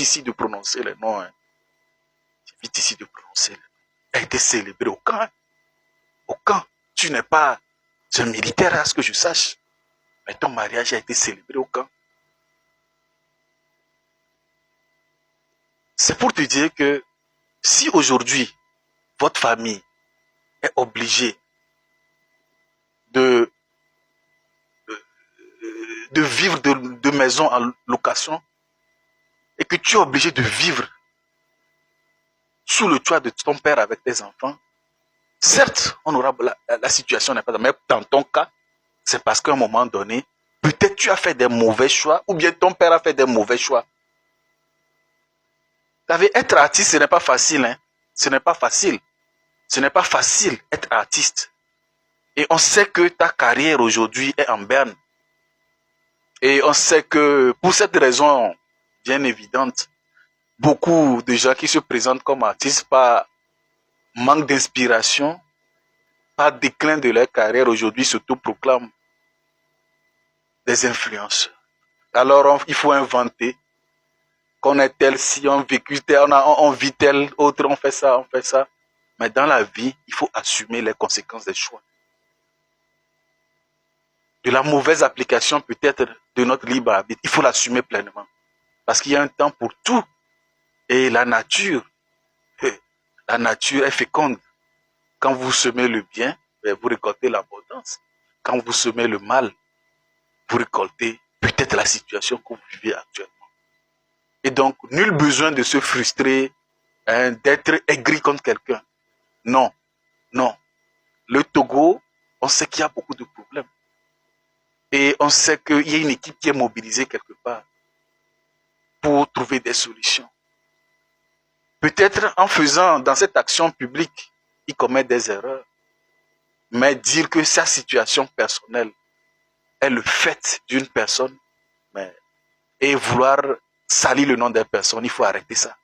ici de prononcer les noms. Hein. J'évite ici de prononcer les noms. A été célébré au camp. Hein. Au camp. Tu n'es pas un militaire, à ce que je sache. Mais ton mariage a été célébré au camp. C'est pour te dire que si aujourd'hui, votre famille est obligée de vivre de maison en location et que tu es obligé de vivre sous le toit de ton père avec tes enfants, certes, on aura la situation n'est pas, mais dans ton cas, c'est parce qu'à un moment donné, peut-être tu as fait des mauvais choix ou bien ton père a fait des mauvais choix. Être artiste, ce n'est pas facile. Hein? Ce n'est pas facile. Ce n'est pas facile être artiste. Et on sait que ta carrière aujourd'hui est en berne. Et on sait que pour cette raison bien évidente, beaucoup de gens qui se présentent comme artistes par manque par déclin de leur carrière aujourd'hui s'autoproclament des influenceurs. Alors il faut inventer qu'on est tel, si on vécu tel, on vit tel, autre, on fait ça, on fait ça. Mais dans la vie, il faut assumer les conséquences des choix. De la mauvaise application peut-être de notre libre arbitre, il faut l'assumer pleinement. Parce qu'il y a un temps pour tout. Et la nature est féconde. Quand vous semez le bien, vous récoltez l'abondance. Quand vous semez le mal, vous récoltez peut-être la situation que vous vivez actuellement. Et donc, nul besoin de se frustrer, hein, d'être aigri contre quelqu'un. Non, non. Le Togo, on sait qu'il y a beaucoup de problèmes. Et on sait qu'il y a une équipe qui est mobilisée quelque part pour trouver des solutions. Peut-être en faisant dans cette action publique, il commet des erreurs. Mais dire que sa situation personnelle est le fait d'une personne, et vouloir salir le nom d'une personne, il faut arrêter ça.